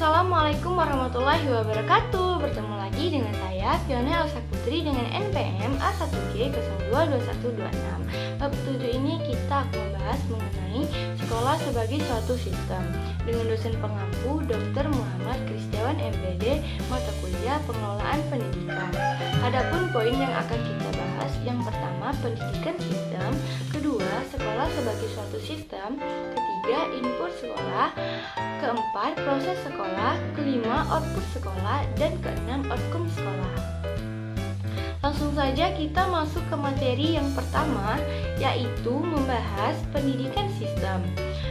Assalamualaikum warahmatullahi wabarakatuh. Bertemu lagi dengan saya Fiona Elsa Putri dengan NPM A1G022126. Bab 7 ini kita akan membahas mengenai sekolah sebagai suatu sistem dengan dosen pengampu Dr. Muhammad Kristiawan MPD, mata kuliah Pengelolaan Pendidikan. Adapun poin yang akan kita bahas, yang pertama pendidikan sistem, kedua sekolah sebagai suatu sistem, ketiga input sekolah, keempat proses sekolah, kelima output sekolah, dan keenam outcome sekolah. Langsung saja kita masuk ke materi yang pertama, yaitu membahas pendidikan sistem.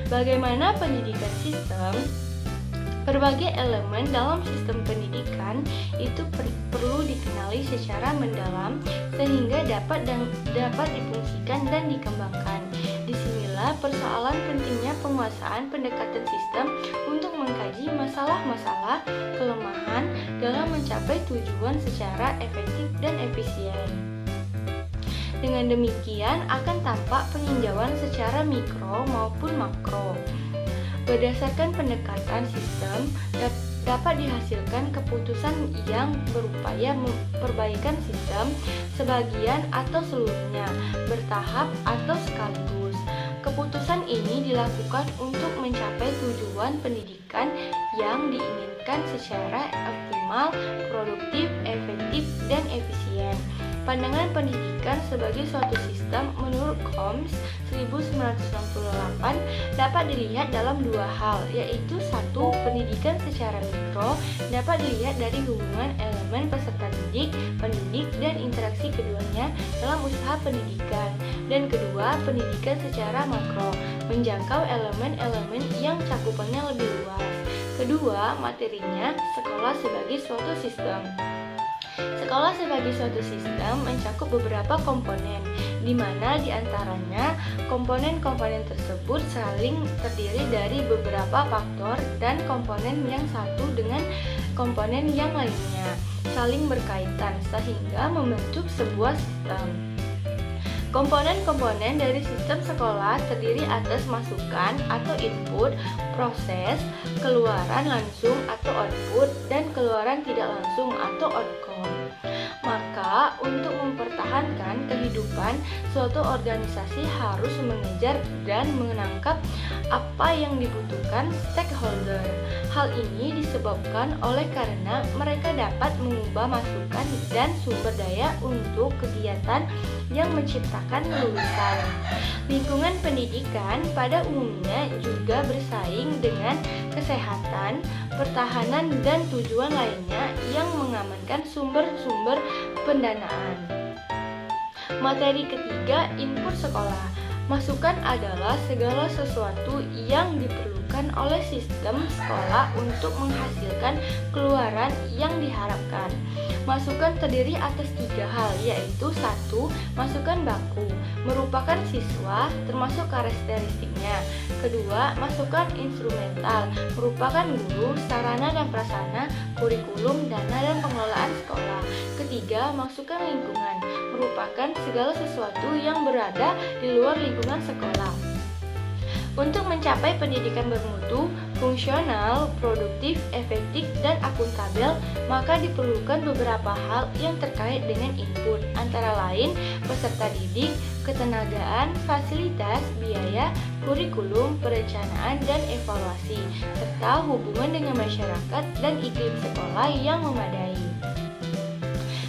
Bagaimana pendidikan sistem? Berbagai elemen dalam sistem pendidikan itu perlu dikenali secara mendalam sehingga dapat difungsikan dan dikembangkan. Disinilah persoalan pentingnya penguasaan pendekatan sistem untuk mengkaji masalah-masalah kelemahan dalam mencapai tujuan secara efektif dan efisien. Dengan demikian akan tampak peninjauan secara mikro maupun makro. Berdasarkan pendekatan sistem, dapat dihasilkan keputusan yang berupaya memperbaikan sistem sebagian atau seluruhnya, bertahap atau sekaligus. Keputusan ini dilakukan untuk mencapai tujuan pendidikan yang diinginkan secara optimal, produktif, efektif, dan efisien. Pandangan pendidikan sebagai suatu sistem menurut Combs 1968 dapat dilihat dalam dua hal, yaitu satu, pendidikan secara mikro dapat dilihat dari hubungan elemen peserta didik, pendidik, dan interaksi keduanya dalam usaha pendidikan, dan kedua, pendidikan secara makro menjangkau elemen-elemen yang cakupannya lebih luas. Kedua, materinya sekolah sebagai suatu sistem. Sekolah sebagai suatu sistem mencakup beberapa komponen, di mana diantaranya komponen-komponen tersebut saling terdiri dari beberapa faktor dan komponen yang satu dengan komponen yang lainnya saling berkaitan sehingga membentuk sebuah sistem. Komponen-komponen dari sistem sekolah terdiri atas masukan atau input, proses, keluaran langsung atau output, dan keluaran tidak langsung atau outcome. Maka, untuk mempertahankan kehidupan, suatu organisasi harus mengejar dan menangkap apa yang dibutuhkan stakeholder. Hal ini disebabkan oleh karena mereka dapat mengubah masukan dan sumber daya untuk kegiatan yang menciptakan lulusan. Lingkungan pendidikan pada umumnya juga bersaing dengan kesehatan, pertahanan, dan tujuan lainnya yang mengamankan sumber-sumber pendanaan. Materi ketiga, input sekolah. Masukan adalah segala sesuatu yang diperlukan oleh sistem sekolah untuk menghasilkan keluaran yang diharapkan. Masukan terdiri atas tiga hal, yaitu satu, masukan baku, merupakan siswa termasuk karakteristiknya. Kedua, masukan instrumental, merupakan guru, sarana dan prasarana, kurikulum, dana dan pengelolaan sekolah. Ketiga, masukan lingkungan, merupakan segala sesuatu yang berada di luar lingkungan sekolah. Untuk mencapai pendidikan bermutu, fungsional, produktif, efektif, dan akuntabel, maka diperlukan beberapa hal yang terkait dengan input, antara lain peserta didik, ketenagaan, fasilitas, biaya, kurikulum, perencanaan, dan evaluasi, serta hubungan dengan masyarakat dan iklim sekolah yang memadai.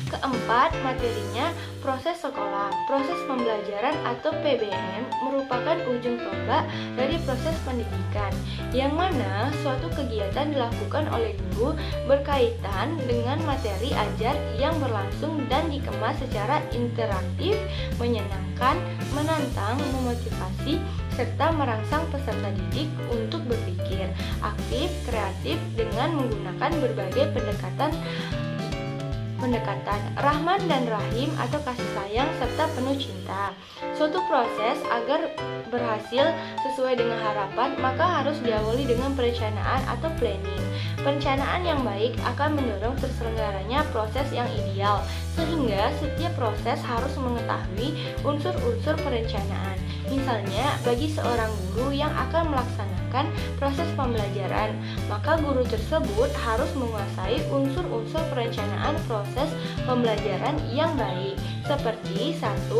Keempat, materinya proses sekolah. Proses pembelajaran atau PBM merupakan ujung tombak dari proses pendidikan, yang mana suatu kegiatan dilakukan oleh guru berkaitan dengan materi ajar yang berlangsung dan dikemas secara interaktif, menyenangkan, menantang, memotivasi, serta merangsang peserta didik untuk berpikir aktif, kreatif dengan menggunakan berbagai pendekatan rahman dan rahim atau kasih sayang serta penuh cinta. Suatu proses agar berhasil sesuai dengan harapan maka harus diawali dengan perencanaan atau planning. Perencanaan yang baik akan mendorong terselenggaranya proses yang ideal, sehingga setiap proses harus mengetahui unsur-unsur perencanaan. Misalnya, bagi seorang guru yang akan melaksanakan menjalankan proses pembelajaran, maka guru tersebut harus menguasai unsur-unsur perencanaan proses pembelajaran yang baik, seperti 1.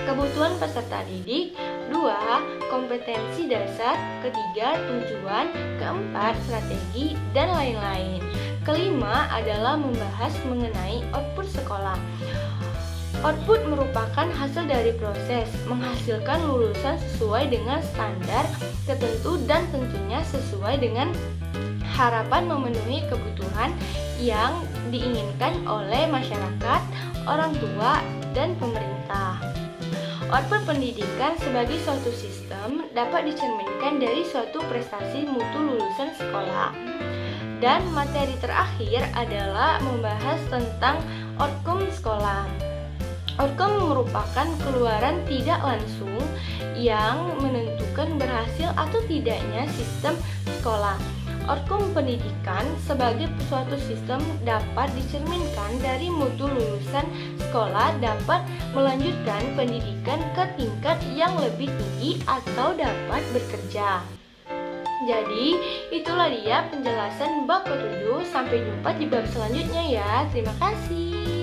Kebutuhan peserta didik, 2. Kompetensi dasar, ketiga tujuan, keempat strategi, dan lain-lain. Kelima adalah membahas mengenai output sekolah. Output merupakan hasil dari proses menghasilkan lulusan sesuai dengan standar tertentu dan tentunya sesuai dengan harapan memenuhi kebutuhan yang diinginkan oleh masyarakat, orang tua, dan pemerintah. Output pendidikan sebagai suatu sistem dapat dicerminkan dari suatu prestasi mutu lulusan sekolah. Dan materi terakhir adalah membahas tentang outcome sekolah. Outcome merupakan keluaran tidak langsung yang menentukan berhasil atau tidaknya sistem sekolah. Outcome pendidikan sebagai suatu sistem dapat dicerminkan dari mutu lulusan sekolah dapat melanjutkan pendidikan ke tingkat yang lebih tinggi atau dapat bekerja. Jadi, itulah dia penjelasan bab ke-7. Sampai jumpa di bab selanjutnya ya. Terima kasih.